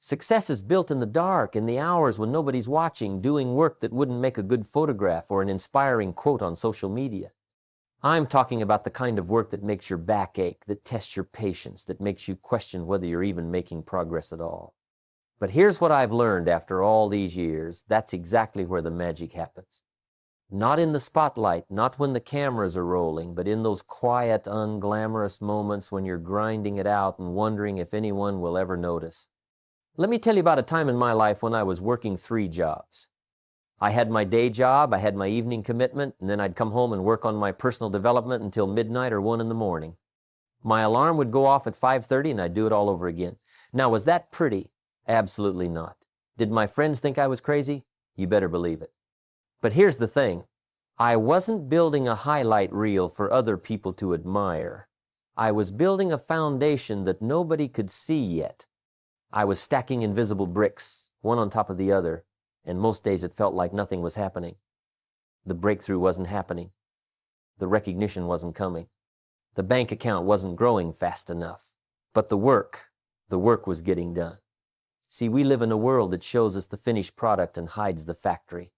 Success is built in the dark, in the hours when nobody's watching, doing work that wouldn't make a good photograph or an inspiring quote on social media. I'm talking about the kind of work that makes your back ache, that tests your patience, that makes you question whether you're even making progress at all. But here's what I've learned after all these years. That's exactly where the magic happens. Not in the spotlight, not when the cameras are rolling, but in those quiet, unglamorous moments when you're grinding it out and wondering if anyone will ever notice. Let me tell you about a time in my life when I was working 3 jobs. I had my day job, I had my evening commitment, and then I'd come home and work on my personal development until midnight or 1 in the morning. My alarm would go off at 5:30 and I'd do it all over again. Now, was that pretty? Absolutely not. Did my friends think I was crazy? You better believe it. But here's the thing. I wasn't building a highlight reel for other people to admire. I was building a foundation that nobody could see yet. I was stacking invisible bricks, one on top of the other, and most days it felt like nothing was happening. The breakthrough wasn't happening. The recognition wasn't coming. The bank account wasn't growing fast enough. But the work was getting done. See, we live in a world that shows us the finished product and hides the factory.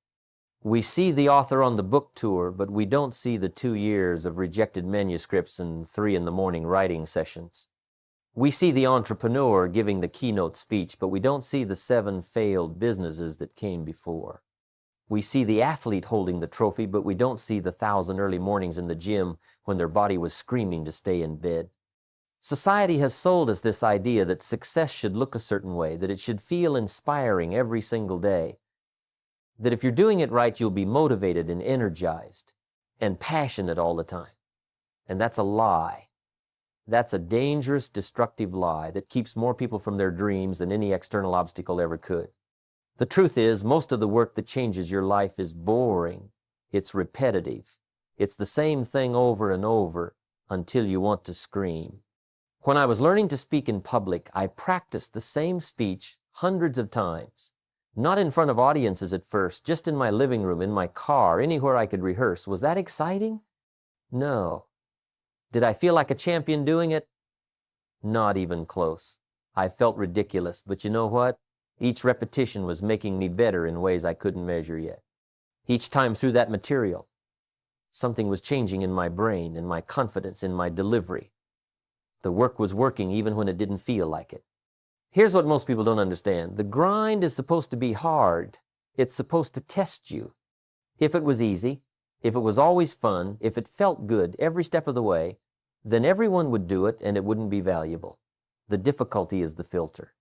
We see the author on the book tour, but we don't see the 2 years of rejected manuscripts and 3 in the morning writing sessions. We see the entrepreneur giving the keynote speech, but we don't see the 7 failed businesses that came before. We see the athlete holding the trophy, but we don't see the 1,000 early mornings in the gym when their body was screaming to stay in bed. Society has sold us this idea that success should look a certain way, that it should feel inspiring every single day, that if you're doing it right, you'll be motivated and energized and passionate all the time. And that's a lie. That's a dangerous, destructive lie that keeps more people from their dreams than any external obstacle ever could. The truth is, most of the work that changes your life is boring. It's repetitive. It's the same thing over and over until you want to scream. When I was learning to speak in public, I practiced the same speech hundreds of times. Not in front of audiences at first, just in my living room, in my car, anywhere I could rehearse. Was that exciting? No. Did I feel like a champion doing it? Not even close. I felt ridiculous, but you know what? Each repetition was making me better in ways I couldn't measure yet. Each time through that material, something was changing in my brain, in my confidence, in my delivery. The work was working even when it didn't feel like it. Here's what most people don't understand. The grind is supposed to be hard. It's supposed to test you. If it was easy, if it was always fun, if it felt good every step of the way, then everyone would do it and it wouldn't be valuable. The difficulty is the filter.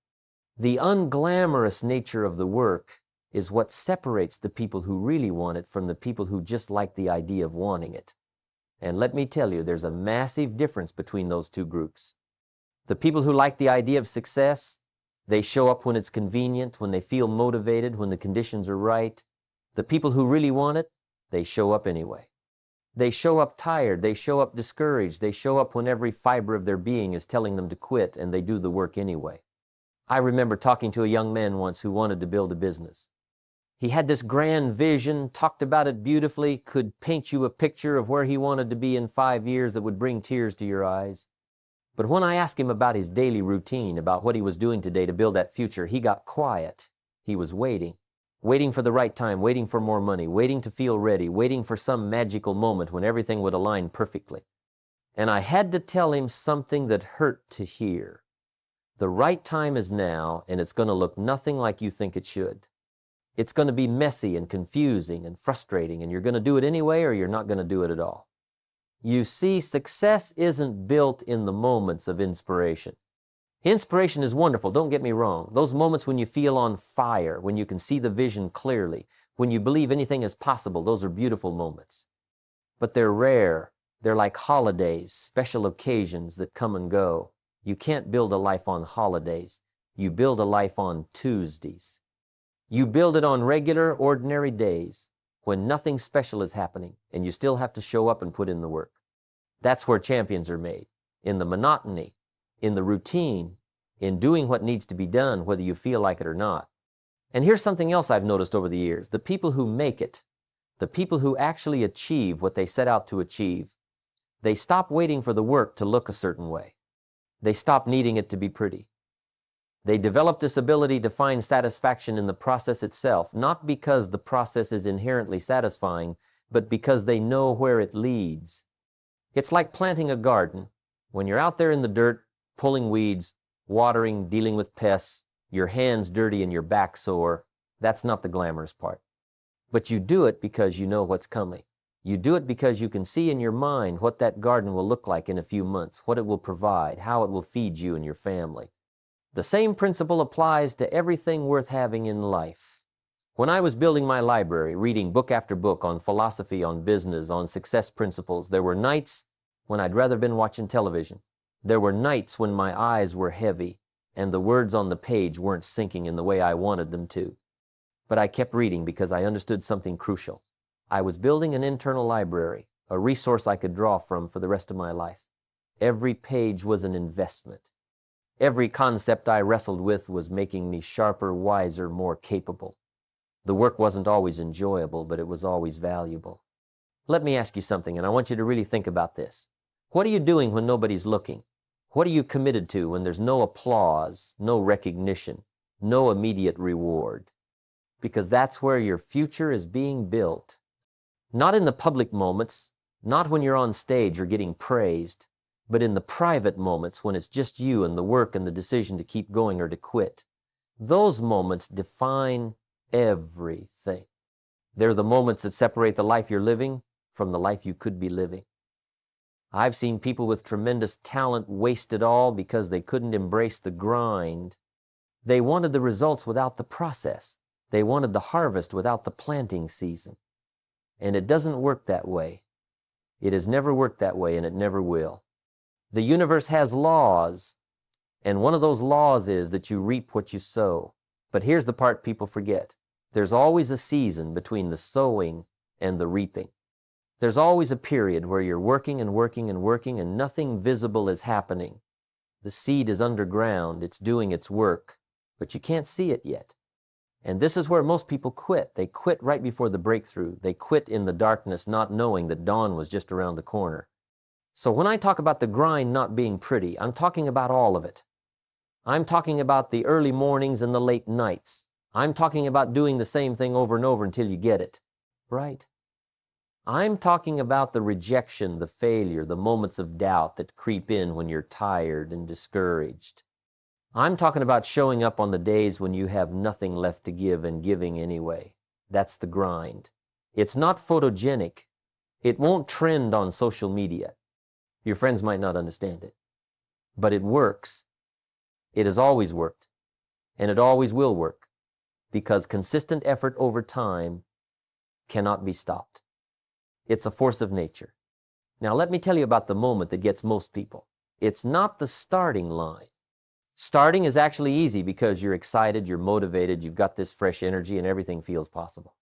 The unglamorous nature of the work is what separates the people who really want it from the people who just like the idea of wanting it. And let me tell you, there's a massive difference between those 2 groups. The people who like the idea of success, they show up when it's convenient, when they feel motivated, when the conditions are right. The people who really want it, they show up anyway. They show up tired, they show up discouraged, they show up when every fiber of their being is telling them to quit, and they do the work anyway. I remember talking to a young man once who wanted to build a business. He had this grand vision, talked about it beautifully, could paint you a picture of where he wanted to be in 5 years that would bring tears to your eyes. But when I asked him about his daily routine, about what he was doing today to build that future, he got quiet. He was waiting for the right time, waiting for more money, waiting to feel ready, waiting for some magical moment when everything would align perfectly. And I had to tell him something that hurt to hear. The right time is now, and it's going to look nothing like you think it should. It's going to be messy and confusing and frustrating, and you're going to do it anyway or you're not going to do it at all. You see, success isn't built in the moments of inspiration. Inspiration is wonderful, don't get me wrong. Those moments when you feel on fire, when you can see the vision clearly, when you believe anything is possible, those are beautiful moments. But they're rare. They're like holidays, special occasions that come and go. You can't build a life on holidays. You build a life on Tuesdays. You build it on regular, ordinary days when nothing special is happening and you still have to show up and put in the work. That's where champions are made, in the monotony, in the routine, in doing what needs to be done, whether you feel like it or not. And here's something else I've noticed over the years. The people who make it, the people who actually achieve what they set out to achieve, they stop waiting for the work to look a certain way. They stop needing it to be pretty. They develop this ability to find satisfaction in the process itself, not because the process is inherently satisfying, but because they know where it leads. It's like planting a garden. When you're out there in the dirt, pulling weeds, watering, dealing with pests, your hands dirty and your back sore, that's not the glamorous part. But you do it because you know what's coming. You do it because you can see in your mind what that garden will look like in a few months, what it will provide, how it will feed you and your family. The same principle applies to everything worth having in life. When I was building my library, reading book after book on philosophy, on business, on success principles, there were nights when I'd rather been watching television. There were nights when my eyes were heavy and the words on the page weren't sinking in the way I wanted them to. But I kept reading because I understood something crucial. I was building an internal library, a resource I could draw from for the rest of my life. Every page was an investment. Every concept I wrestled with was making me sharper, wiser, more capable. The work wasn't always enjoyable, but it was always valuable. Let me ask you something, and I want you to really think about this. What are you doing when nobody's looking? What are you committed to when there's no applause, no recognition, no immediate reward? Because that's where your future is being built. Not in the public moments, not when you're on stage or getting praised, but in the private moments when it's just you and the work and the decision to keep going or to quit. Those moments define everything. They're the moments that separate the life you're living from the life you could be living. I've seen people with tremendous talent waste it all because they couldn't embrace the grind. They wanted the results without the process. They wanted the harvest without the planting season. And it doesn't work that way. It has never worked that way, and it never will. The universe has laws, and one of those laws is that you reap what you sow. But here's the part people forget. There's always a season between the sowing and the reaping. There's always a period where you're working and working and working and nothing visible is happening. The seed is underground, it's doing its work, but you can't see it yet. And this is where most people quit. They quit right before the breakthrough. They quit in the darkness, not knowing that dawn was just around the corner. So when I talk about the grind not being pretty, I'm talking about all of it. I'm talking about the early mornings and the late nights. I'm talking about doing the same thing over and over until you get it, right? I'm talking about the rejection, the failure, the moments of doubt that creep in when you're tired and discouraged. I'm talking about showing up on the days when you have nothing left to give and giving anyway. That's the grind. It's not photogenic. It won't trend on social media. Your friends might not understand it. But it works. It has always worked. And it always will work. Because consistent effort over time cannot be stopped. It's a force of nature. Now let me tell you about the moment that gets most people. It's not the starting line. Starting is actually easy because you're excited, you're motivated, you've got this fresh energy and everything feels possible.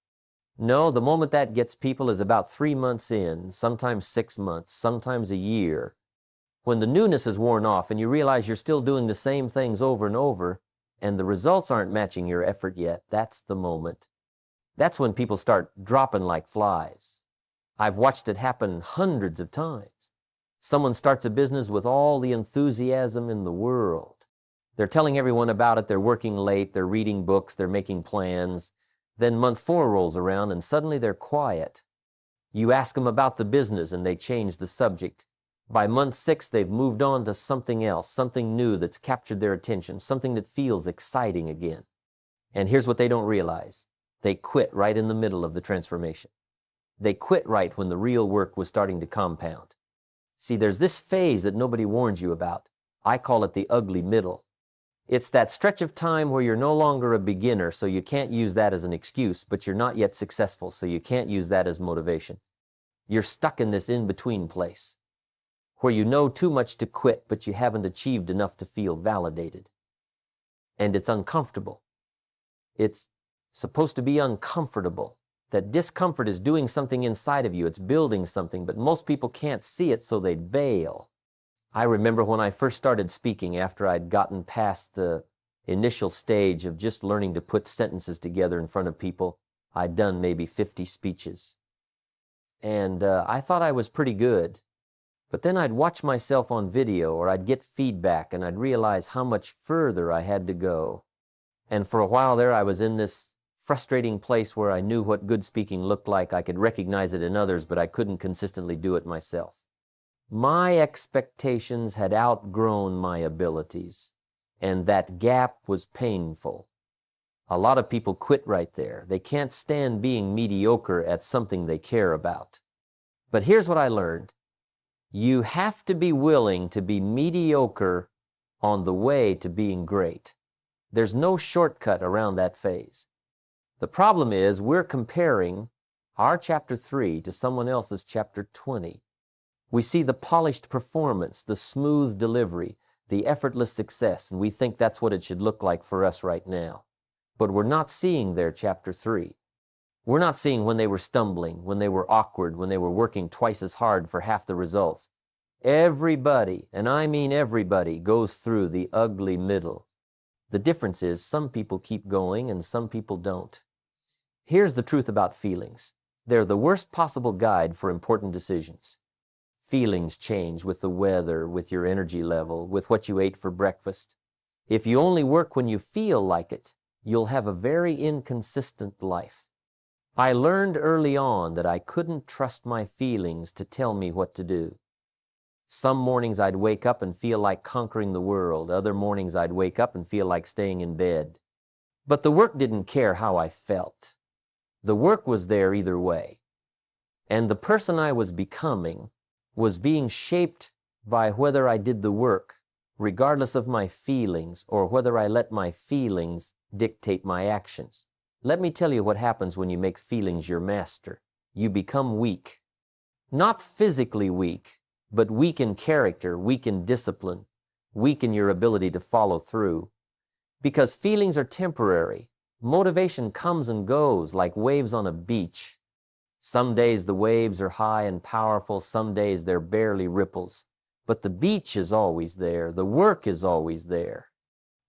No, the moment that gets people is about 3 months in, sometimes 6 months, sometimes a year. When the newness is worn off and you realize you're still doing the same things over and over and the results aren't matching your effort yet, that's the moment. That's when people start dropping like flies. I've watched it happen hundreds of times. Someone starts a business with all the enthusiasm in the world. They're telling everyone about it, they're working late, they're reading books, they're making plans. Then month 4 rolls around and suddenly they're quiet. You ask them about the business and they change the subject. By month 6, they've moved on to something else, something new that's captured their attention, something that feels exciting again. And here's what they don't realize. They quit right in the middle of the transformation. They quit right when the real work was starting to compound. See, there's this phase that nobody warns you about. I call it the ugly middle. It's that stretch of time where you're no longer a beginner, so you can't use that as an excuse, but you're not yet successful, so you can't use that as motivation. You're stuck in this in-between place, where you know too much to quit, but you haven't achieved enough to feel validated. And it's uncomfortable. It's supposed to be uncomfortable. That discomfort is doing something inside of you. It's building something, but most people can't see it, so they bail. I remember when I first started speaking after I'd gotten past the initial stage of just learning to put sentences together in front of people. I'd done maybe 50 speeches. And I thought I was pretty good. But then I'd watch myself on video or I'd get feedback and I'd realize how much further I had to go. And for a while there, I was in this frustrating place where I knew what good speaking looked like. I could recognize it in others, but I couldn't consistently do it myself. My expectations had outgrown my abilities, and that gap was painful. A lot of people quit right there. They can't stand being mediocre at something they care about. But here's what I learned. You have to be willing to be mediocre on the way to being great. There's no shortcut around that phase. The problem is we're comparing our chapter 3 to someone else's chapter 20. We see the polished performance, the smooth delivery, the effortless success, and we think that's what it should look like for us right now. But we're not seeing their chapter 3. We're not seeing when they were stumbling, when they were awkward, when they were working twice as hard for half the results. Everybody, and I mean everybody, goes through the ugly middle. The difference is some people keep going and some people don't. Here's the truth about feelings. They're the worst possible guide for important decisions. Feelings change with the weather, with your energy level, with what you ate for breakfast. If you only work when you feel like it, you'll have a very inconsistent life. I learned early on that I couldn't trust my feelings to tell me what to do. Some mornings I'd wake up and feel like conquering the world. Other mornings I'd wake up and feel like staying in bed. But the work didn't care how I felt. The work was there either way. And the person I was becoming was being shaped by whether I did the work, regardless of my feelings, or whether I let my feelings dictate my actions. Let me tell you what happens when you make feelings your master. You become weak. Not physically weak, but weak in character, weak in discipline, weak in your ability to follow through. Because feelings are temporary. Motivation comes and goes like waves on a beach. Some days the waves are high and powerful, some days they're barely ripples. But the beach is always there, the work is always there.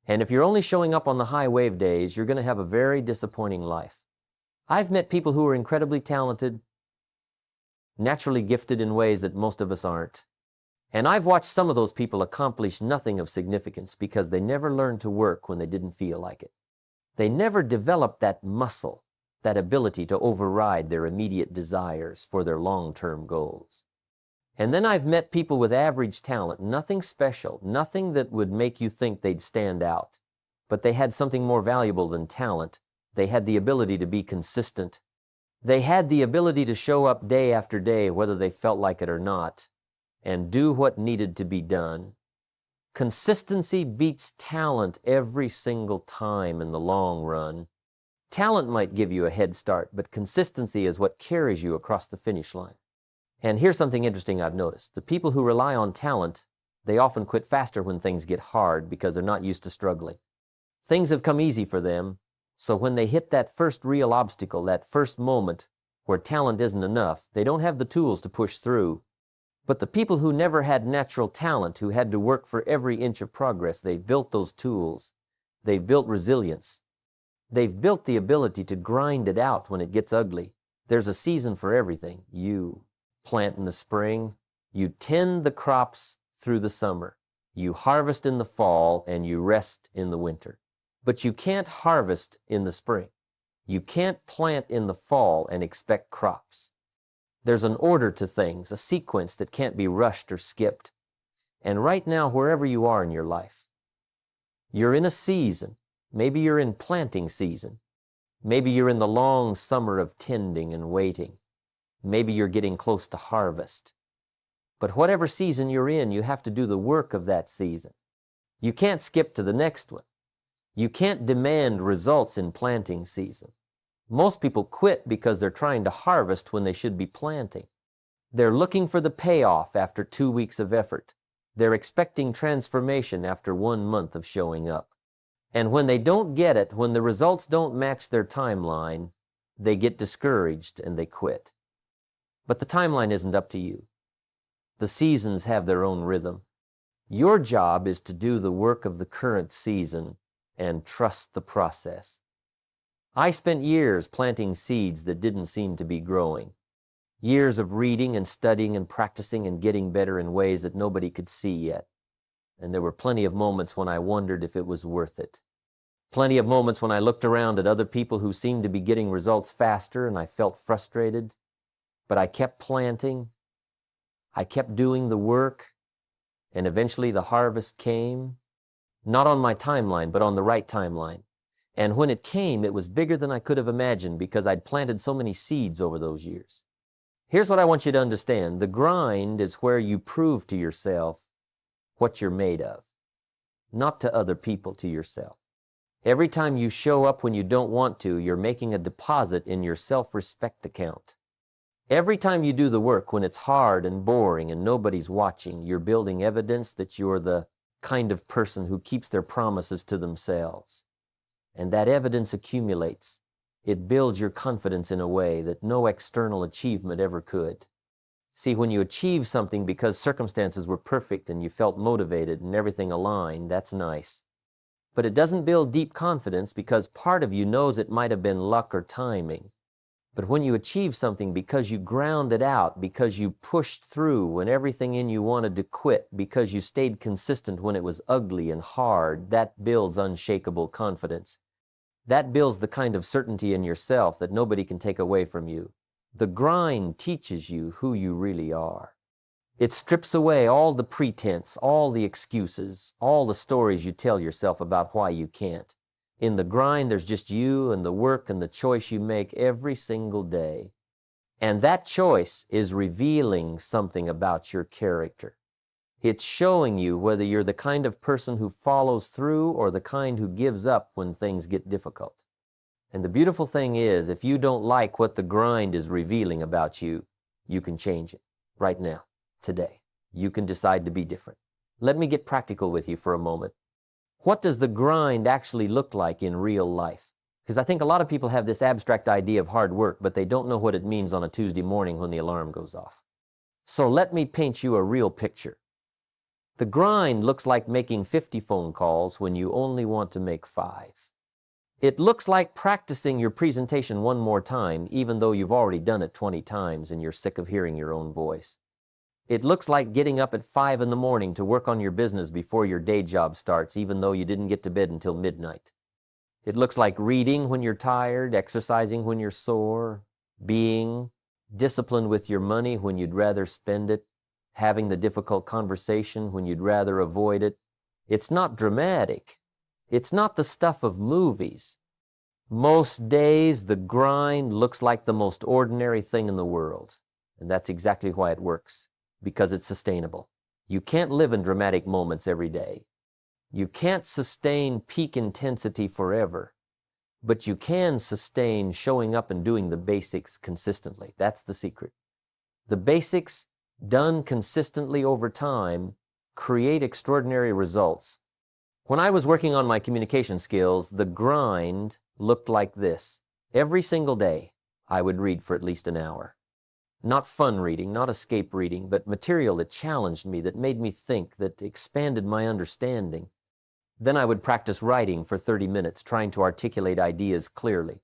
And if you're only showing up on the high wave days, you're going to have a very disappointing life. I've met people who are incredibly talented, naturally gifted in ways that most of us aren't. And I've watched some of those people accomplish nothing of significance because they never learned to work when they didn't feel like it. They never developed that muscle, that ability to override their immediate desires for their long-term goals. And then I've met people with average talent, nothing special, nothing that would make you think they'd stand out. But they had something more valuable than talent. They had the ability to be consistent. They had the ability to show up day after day, whether they felt like it or not, and do what needed to be done. Consistency beats talent every single time in the long run. Talent might give you a head start, but consistency is what carries you across the finish line. And here's something interesting I've noticed. The people who rely on talent, they often quit faster when things get hard because they're not used to struggling. Things have come easy for them, so when they hit that first real obstacle, that first moment where talent isn't enough, they don't have the tools to push through. But the people who never had natural talent, who had to work for every inch of progress, they've built those tools. They've built resilience. They've built the ability to grind it out when it gets ugly. There's a season for everything. You plant in the spring, you tend the crops through the summer, you harvest in the fall, and you rest in the winter. But you can't harvest in the spring. You can't plant in the fall and expect crops. There's an order to things, a sequence that can't be rushed or skipped. And right now, wherever you are in your life, you're in a season. Maybe you're in planting season. Maybe you're in the long summer of tending and waiting. Maybe you're getting close to harvest. But whatever season you're in, you have to do the work of that season. You can't skip to the next one. You can't demand results in planting season. Most people quit because they're trying to harvest when they should be planting. They're looking for the payoff after 2 weeks of effort. They're expecting transformation after 1 month of showing up. And when they don't get it, when the results don't match their timeline, they get discouraged and they quit. But the timeline isn't up to you. The seasons have their own rhythm. Your job is to do the work of the current season and trust the process. I spent years planting seeds that didn't seem to be growing. Years of reading and studying and practicing and getting better in ways that nobody could see yet. And there were plenty of moments when I wondered if it was worth it. Plenty of moments when I looked around at other people who seemed to be getting results faster and I felt frustrated. But I kept planting. I kept doing the work. And eventually the harvest came. Not on my timeline, but on the right timeline. And when it came, it was bigger than I could have imagined because I'd planted so many seeds over those years. Here's what I want you to understand. The grind is where you prove to yourself what you're made of, not to other people, to yourself. Every time you show up when you don't want to, you're making a deposit in your self-respect account. Every time you do the work when it's hard and boring and nobody's watching, you're building evidence that you're the kind of person who keeps their promises to themselves. And that evidence accumulates. It builds your confidence in a way that no external achievement ever could. See, when you achieve something because circumstances were perfect and you felt motivated and everything aligned, that's nice. But it doesn't build deep confidence because part of you knows it might have been luck or timing. But when you achieve something because you ground it out, because you pushed through when everything in you wanted to quit, because you stayed consistent when it was ugly and hard, that builds unshakable confidence. That builds the kind of certainty in yourself that nobody can take away from you. The grind teaches you who you really are. It strips away all the pretense, all the excuses, all the stories you tell yourself about why you can't. In the grind, there's just you and the work and the choice you make every single day. And that choice is revealing something about your character. It's showing you whether you're the kind of person who follows through or the kind who gives up when things get difficult. And the beautiful thing is, if you don't like what the grind is revealing about you, you can change it right now, today. You can decide to be different. Let me get practical with you for a moment. What does the grind actually look like in real life? Because I think a lot of people have this abstract idea of hard work, but they don't know what it means on a Tuesday morning when the alarm goes off. So let me paint you a real picture. The grind looks like making 50 phone calls when you only want to make 5. It looks like practicing your presentation one more time, even though you've already done it 20 times and you're sick of hearing your own voice. It looks like getting up at 5 in the morning to work on your business before your day job starts, even though you didn't get to bed until midnight. It looks like reading when you're tired, exercising when you're sore, being disciplined with your money when you'd rather spend it, having the difficult conversation when you'd rather avoid it. It's not dramatic. It's not the stuff of movies. Most days, the grind looks like the most ordinary thing in the world. And that's exactly why it works, because it's sustainable. You can't live in dramatic moments every day. You can't sustain peak intensity forever, but you can sustain showing up and doing the basics consistently. That's the secret. The basics done consistently over time create extraordinary results. When I was working on my communication skills, the grind looked like this. Every single day, I would read for at least an hour. Not fun reading, not escape reading, but material that challenged me, that made me think, that expanded my understanding. Then I would practice writing for 30 minutes, trying to articulate ideas clearly.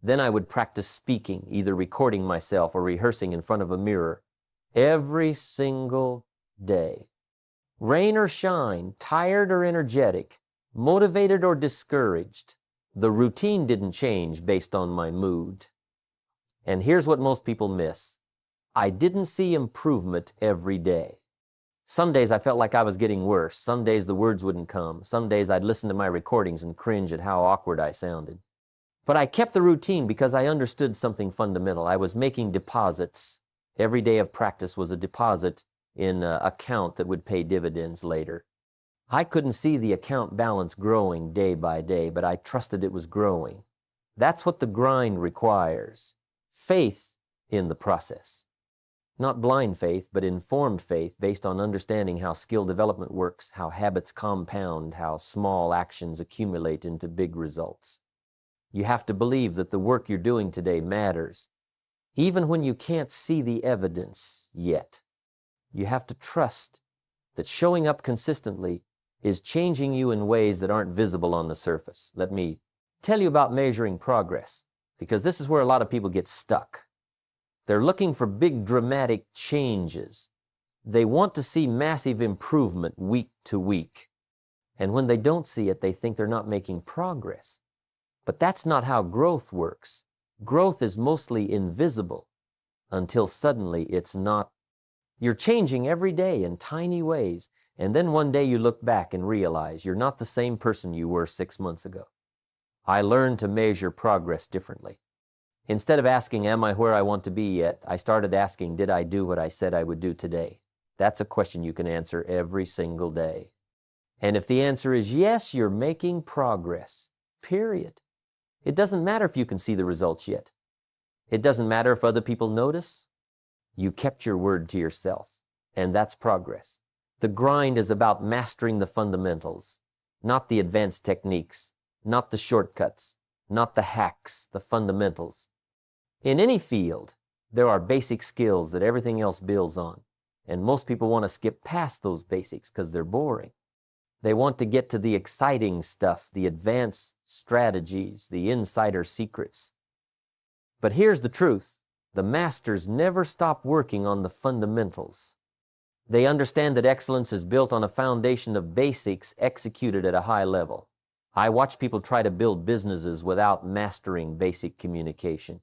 Then I would practice speaking, either recording myself or rehearsing in front of a mirror. Every single day. Rain or shine, tired or energetic, motivated or discouraged, the routine didn't change based on my mood. And here's what most people miss. I didn't see improvement every day. Some days I felt like I was getting worse. Some days the words wouldn't come. Some days I'd listen to my recordings and cringe at how awkward I sounded. But I kept the routine because I understood something fundamental. I was making deposits. Every day of practice was a deposit in an account that would pay dividends later. I couldn't see the account balance growing day by day, but I trusted it was growing. That's what the grind requires. Faith in the process. Not blind faith, but informed faith based on understanding how skill development works, how habits compound, how small actions accumulate into big results. You have to believe that the work you're doing today matters, even when you can't see the evidence yet. You have to trust that showing up consistently is changing you in ways that aren't visible on the surface. Let me tell you about measuring progress, because this is where a lot of people get stuck. They're looking for big dramatic changes. They want to see massive improvement week to week. And when they don't see it, they think they're not making progress. But that's not how growth works. Growth is mostly invisible until suddenly it's not. You're changing every day in tiny ways, and then one day you look back and realize you're not the same person you were 6 months ago. I learned to measure progress differently. Instead of asking, am I where I want to be yet, I started asking, did I do what I said I would do today? That's a question you can answer every single day. And if the answer is yes, you're making progress, period. It doesn't matter if you can see the results yet. It doesn't matter if other people notice. You kept your word to yourself, and that's progress. The grind is about mastering the fundamentals, not the advanced techniques, not the shortcuts, not the hacks, the fundamentals. In any field, there are basic skills that everything else builds on, and most people want to skip past those basics because they're boring. They want to get to the exciting stuff, the advanced strategies, the insider secrets. But here's the truth. The masters never stop working on the fundamentals. They understand that excellence is built on a foundation of basics executed at a high level. I watch people try to build businesses without mastering basic communication.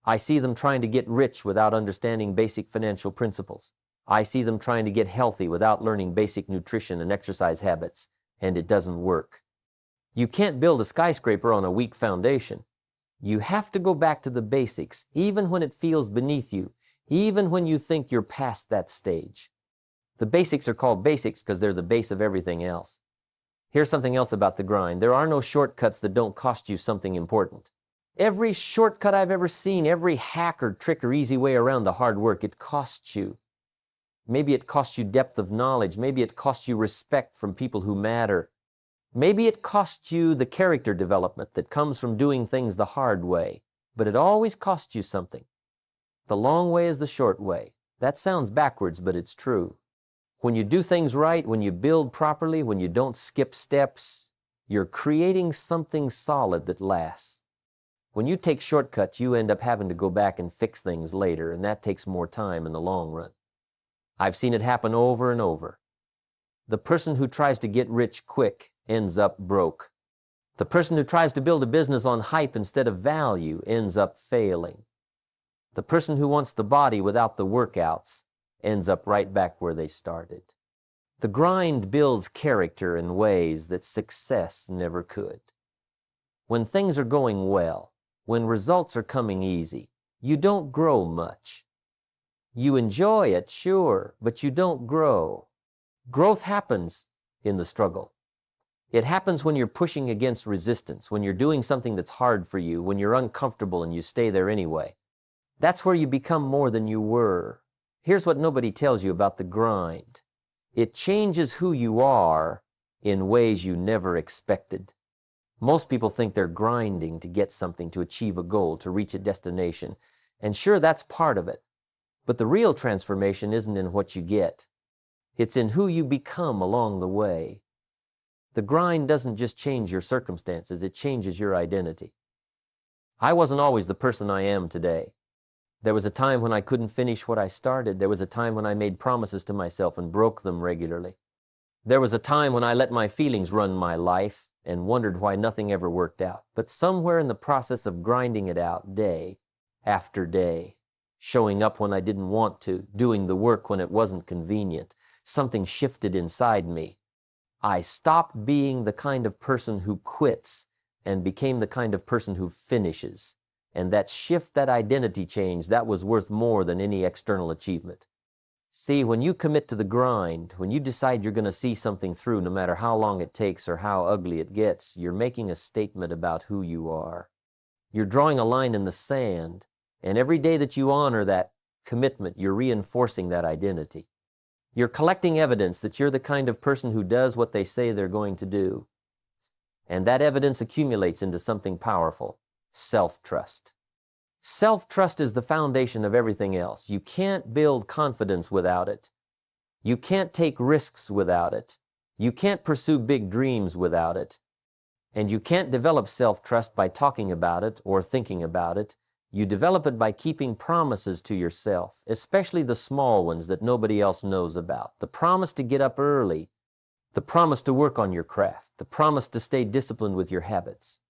I see them trying to get rich without understanding basic financial principles. I see them trying to get healthy without learning basic nutrition and exercise habits, and it doesn't work. You can't build a skyscraper on a weak foundation. You have to go back to the basics, even when it feels beneath you, even when you think you're past that stage. The basics are called basics because they're the base of everything else. Here's something else about the grind. There are no shortcuts that don't cost you something important. Every shortcut I've ever seen, every hack or trick or easy way around the hard work, it costs you. Maybe it costs you depth of knowledge. Maybe it costs you respect from people who matter. Maybe it costs you the character development that comes from doing things the hard way. But it always costs you something. The long way is the short way. That sounds backwards, but it's true. When you do things right, when you build properly, when you don't skip steps, you're creating something solid that lasts. When you take shortcuts, you end up having to go back and fix things later, and that takes more time in the long run. I've seen it happen over and over. The person who tries to get rich quick ends up broke. The person who tries to build a business on hype instead of value ends up failing. The person who wants the body without the workouts ends up right back where they started. The grind builds character in ways that success never could. When things are going well, when results are coming easy, you don't grow much. You enjoy it, sure, but you don't grow. Growth happens in the struggle. It happens when you're pushing against resistance, when you're doing something that's hard for you, when you're uncomfortable and you stay there anyway. That's where you become more than you were. Here's what nobody tells you about the grind. It changes who you are in ways you never expected. Most people think they're grinding to get something, to achieve a goal, to reach a destination. And sure, that's part of it. But the real transformation isn't in what you get. It's in who you become along the way. The grind doesn't just change your circumstances, it changes your identity. I wasn't always the person I am today. There was a time when I couldn't finish what I started. There was a time when I made promises to myself and broke them regularly. There was a time when I let my feelings run my life and wondered why nothing ever worked out. But somewhere in the process of grinding it out day after day, showing up when I didn't want to, doing the work when it wasn't convenient, something shifted inside me. I stopped being the kind of person who quits and became the kind of person who finishes. And that shift, that identity change, that was worth more than any external achievement. See, when you commit to the grind, when you decide you're going to see something through no matter how long it takes or how ugly it gets, you're making a statement about who you are. You're drawing a line in the sand, and every day that you honor that commitment, you're reinforcing that identity. You're collecting evidence that you're the kind of person who does what they say they're going to do. And that evidence accumulates into something powerful, self-trust. Self-trust is the foundation of everything else. You can't build confidence without it. You can't take risks without it. You can't pursue big dreams without it. And you can't develop self-trust by talking about it or thinking about it. You develop it by keeping promises to yourself, especially the small ones that nobody else knows about. The promise to get up early, the promise to work on your craft, the promise to stay disciplined with your habits.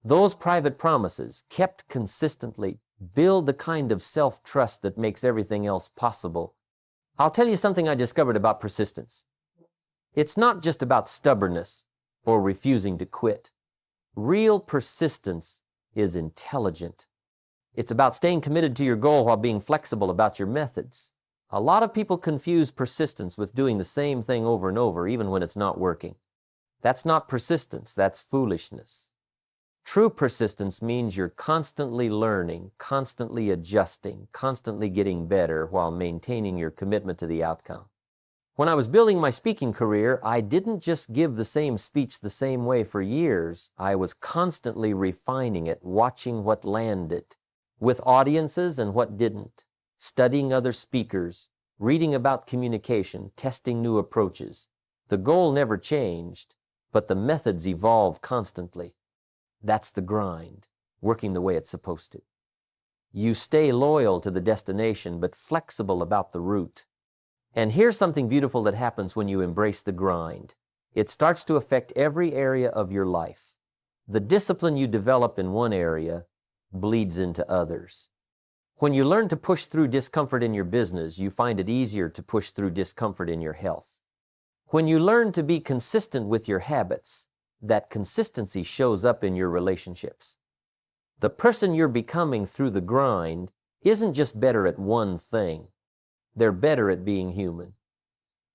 Those private promises, kept consistently, build the kind of self-trust that makes everything else possible. I'll tell you something I discovered about persistence. It's not just about stubbornness or refusing to quit. Real persistence is intelligent. It's about staying committed to your goal while being flexible about your methods. A lot of people confuse persistence with doing the same thing over and over, even when it's not working. That's not persistence, that's foolishness. True persistence means you're constantly learning, constantly adjusting, constantly getting better while maintaining your commitment to the outcome. When I was building my speaking career, I didn't just give the same speech the same way for years. I was constantly refining it, watching what landed with audiences and what didn't, studying other speakers, reading about communication, testing new approaches. The goal never changed, but the methods evolve constantly. That's the grind, working the way it's supposed to. You stay loyal to the destination, but flexible about the route. And here's something beautiful that happens when you embrace the grind. It starts to affect every area of your life. The discipline you develop in one area bleeds into others. When you learn to push through discomfort in your business, you find it easier to push through discomfort in your health. When you learn to be consistent with your habits, that consistency shows up in your relationships. The person you're becoming through the grind isn't just better at one thing. They're better at being human.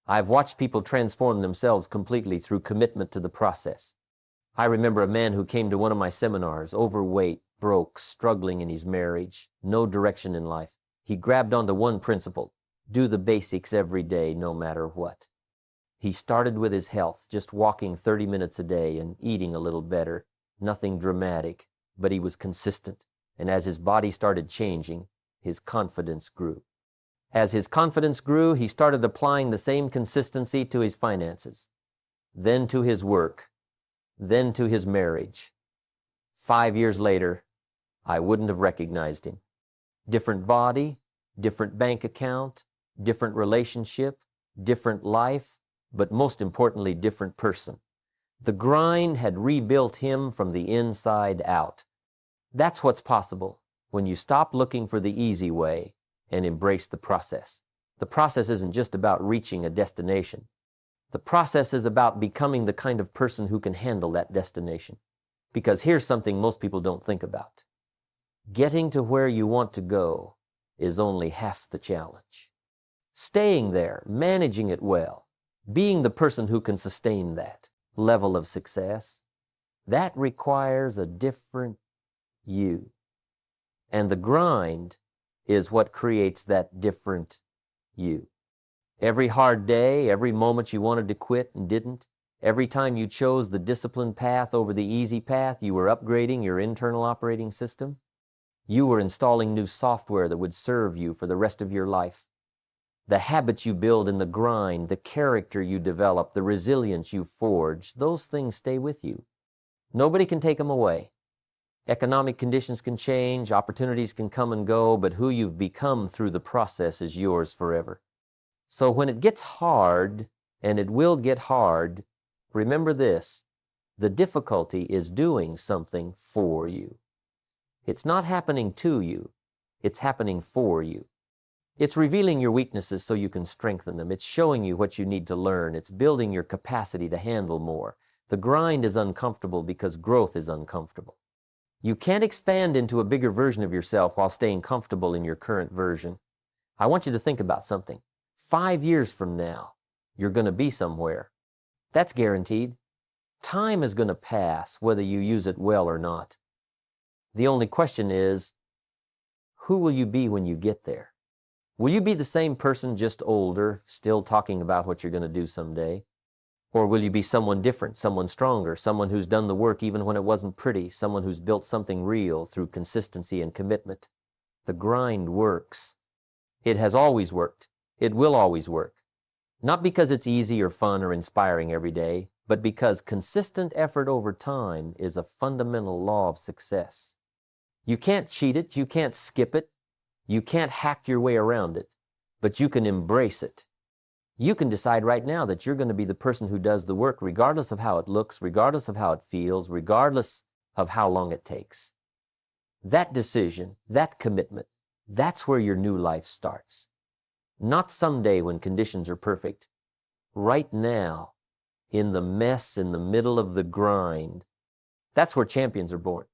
I've watched people transform themselves completely through commitment to the process. I remember a man who came to one of my seminars, overweight, broke, struggling in his marriage, no direction in life. He grabbed onto one principle: do the basics every day, no matter what. He started with his health, just walking 30 minutes a day and eating a little better. Nothing dramatic, but he was consistent. And as his body started changing, his confidence grew. As his confidence grew, he started applying the same consistency to his finances, then to his work, then to his marriage. 5 years later, I wouldn't have recognized him. Different body, different bank account, different relationship, different life, but most importantly, different person. The grind had rebuilt him from the inside out. That's what's possible when you stop looking for the easy way and embrace the process. The process isn't just about reaching a destination. The process is about becoming the kind of person who can handle that destination. Because here's something most people don't think about. Getting to where you want to go is only half the challenge. Staying there, managing it well, being the person who can sustain that level of success, that requires a different you. And the grind is what creates that different you. Every hard day, every moment you wanted to quit and didn't, every time you chose the disciplined path over the easy path, you were upgrading your internal operating system. You were installing new software that would serve you for the rest of your life. The habits you build in the grind, the character you develop, the resilience you forge, those things stay with you. Nobody can take them away. Economic conditions can change, opportunities can come and go, but who you've become through the process is yours forever. So when it gets hard, and it will get hard, remember this: the difficulty is doing something for you. It's not happening to you, it's happening for you. It's revealing your weaknesses so you can strengthen them. It's showing you what you need to learn. It's building your capacity to handle more. The grind is uncomfortable because growth is uncomfortable. You can't expand into a bigger version of yourself while staying comfortable in your current version. I want you to think about something. 5 years from now, you're going to be somewhere. That's guaranteed. Time is going to pass whether you use it well or not. The only question is, who will you be when you get there? Will you be the same person, just older, still talking about what you're going to do someday? Or will you be someone different, someone stronger, someone who's done the work even when it wasn't pretty, someone who's built something real through consistency and commitment? The grind works. It has always worked. It will always work. Not because it's easy or fun or inspiring every day, but because consistent effort over time is a fundamental law of success. You can't cheat it, you can't skip it, you can't hack your way around it, but you can embrace it. You can decide right now that you're going to be the person who does the work regardless of how it looks, regardless of how it feels, regardless of how long it takes. That decision, that commitment, that's where your new life starts. Not someday when conditions are perfect. Right now, in the mess, in the middle of the grind, that's where champions are born.